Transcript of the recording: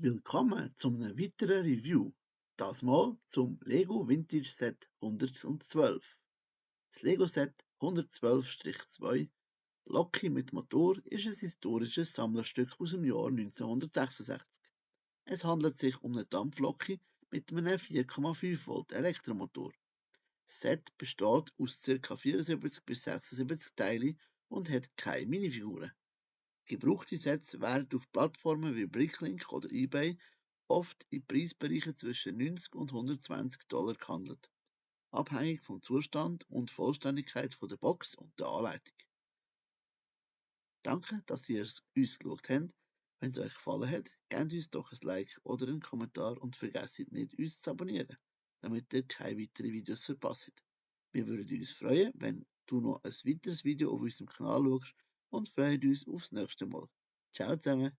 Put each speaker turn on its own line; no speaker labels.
Willkommen zu einem weiteren Review, das Mal zum Lego Vintage Set 112. Das Lego Set 112-2 Loki mit Motor ist ein historisches Sammlerstück aus dem Jahr 1966. Es handelt sich um eine Dampfloki mit einem 4,5 Volt Elektromotor. Das Set besteht aus ca. 74 bis 76 Teilen und hat keine Minifiguren. Gebrauchte Sets werden auf Plattformen wie Bricklink oder eBay oft in Preisbereichen zwischen 90 und 120 Dollar gehandelt, abhängig vom Zustand und Vollständigkeit der Box und der Anleitung. Danke, dass ihr uns geschaut habt. Wenn es euch gefallen hat, gebt uns doch ein Like oder einen Kommentar und vergesst nicht, uns zu abonnieren, damit ihr keine weiteren Videos verpasst. Wir würden uns freuen, wenn du noch ein weiteres Video auf unserem Kanal schaust und freuen uns aufs nächste Mal. Ciao zusammen!